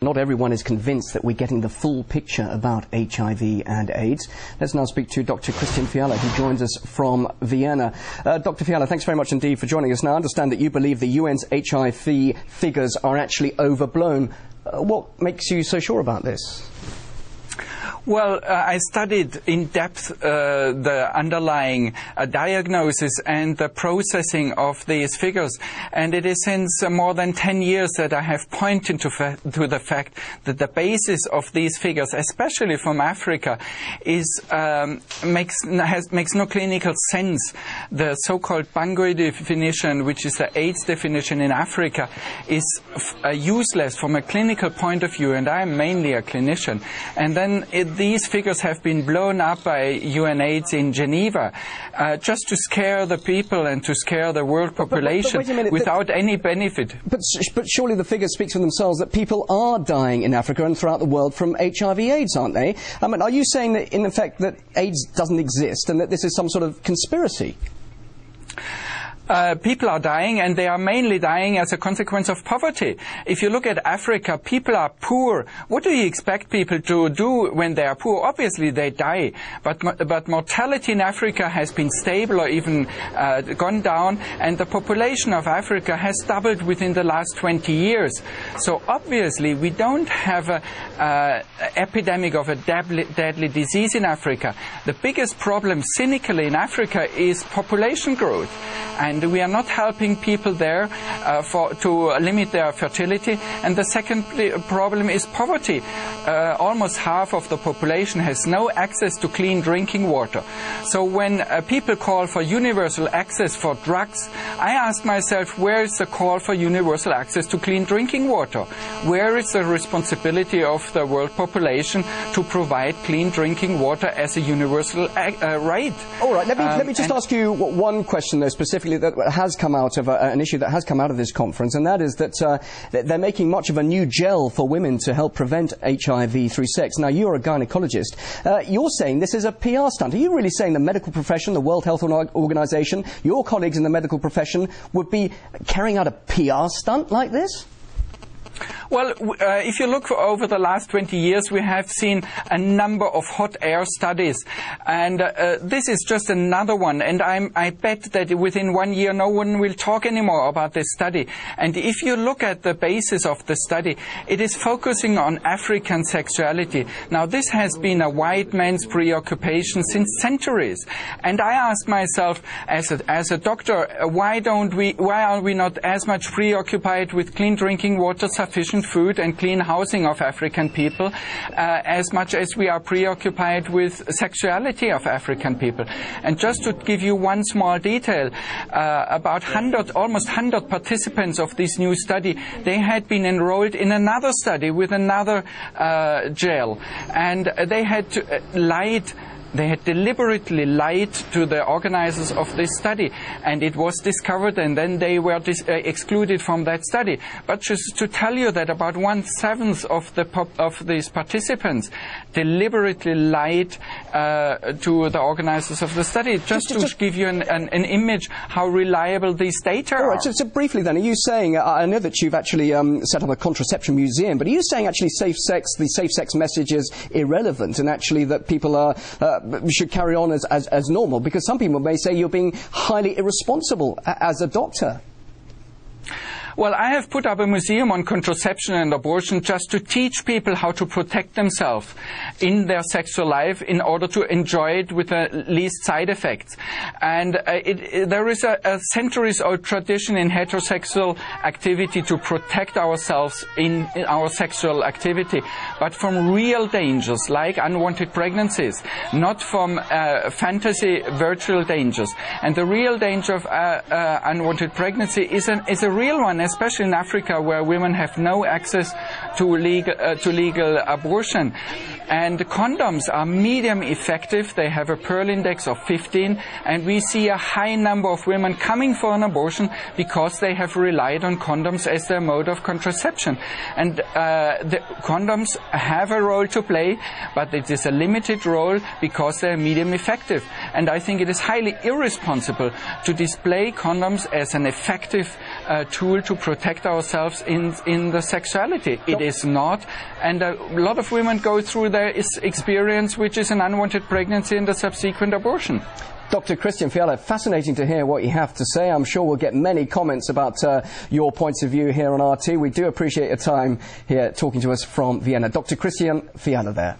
Not everyone is convinced that we're getting the full picture about HIV and AIDS. Let's now speak to Dr. Christian Fiala, who joins us from Vienna. Dr. Fiala, thanks very much indeed for joining us. Now, I understand that you believe the UN's HIV figures are actually overblown. What makes you so sure about this? Well, I studied in depth the underlying diagnosis and the processing of these figures, and it is since more than 10 years that I have pointed to the fact that the basis of these figures, especially from Africa, makes no clinical sense. The so-called Bangui definition, which is the AIDS definition in Africa, is useless from a clinical point of view, and I am mainly a clinician. And then these figures have been blown up by UNAIDS in Geneva just to scare the people and to scare the world population but wait a minute, without any benefit. But surely the figures speak for themselves that people are dying in Africa and throughout the world from HIV/AIDS, aren't they? I mean, are you saying that, in effect, that AIDS doesn't exist and that this is some sort of conspiracy? People are dying, and they are mainly dying as a consequence of poverty. If you look at Africa, people are poor. What do you expect people to do when they are poor? Obviously, they die. But mortality in Africa has been stable or even gone down, and the population of Africa has doubled within the last 20 years. So obviously, we don't have an epidemic of a deadly disease in Africa. The biggest problem, cynically, in Africa is population growth. And we are not helping people there to limit their fertility. And the second problem is poverty. Almost half of the population has no access to clean drinking water. So when people call for universal access for drugs, I ask myself, where is the call for universal access to clean drinking water? Where is the responsibility of the world population to provide clean drinking water as a universal right? All right, let me just ask you one question, though, specifically that has come out of an issue that has come out of this conference, and that is that they're making much of a new gel for women to help prevent HIV through sex. Now, you're a gynecologist. You're saying this is a PR stunt. Are you really saying the medical profession, the World Health Organization, your colleagues in the medical profession would be carrying out a PR stunt like this? Well, if you look over the last 20 years, we have seen a number of hot air studies. And this is just another one. And I bet that within 1 year, no one will talk anymore about this study. And if you look at the basis of the study, it is focusing on African sexuality. Now, this has been a white man's preoccupation since centuries. And I ask myself, as a doctor, why are we not as much preoccupied with clean drinking water, sufficient food and clean housing of African people as much as we are preoccupied with sexuality of African people? And just to give you one small detail, about almost 100 participants of this new study, they had been enrolled in another study with another gel, and they had lied. They had deliberately lied to the organizers of this study, and it was discovered, and then they were excluded from that study. But just to tell you that about 1/7 of these participants deliberately lied to the organizers of the study, just to give you an image how reliable these data are. All right, so briefly then, are you saying, I know that you've actually set up a contraception museum, but are you saying actually the safe sex message is irrelevant, and actually that people should carry on as normal? Because some people may say you're being highly irresponsible as a doctor. Well, I have put up a museum on contraception and abortion just to teach people how to protect themselves in their sexual life in order to enjoy it with the least side effects. And there is a centuries-old tradition in heterosexual activity to protect ourselves in our sexual activity, but from real dangers like unwanted pregnancies, not from fantasy virtual dangers. And the real danger of unwanted pregnancy is a real one, especially in Africa, where women have no access to legal abortion. And condoms are medium effective. They have a Pearl index of 15, and we see a high number of women coming for an abortion because they have relied on condoms as their mode of contraception. And the condoms have a role to play, but it is a limited role because they are medium effective. And I think it is highly irresponsible to display condoms as an effective tool to protect ourselves in the sexuality. It is not. And a lot of women go through their experience, which is an unwanted pregnancy and a subsequent abortion. Dr. Christian Fiala, fascinating to hear what you have to say. I'm sure we'll get many comments about your points of view here on RT. We do appreciate your time here talking to us from Vienna. Dr. Christian Fiala there.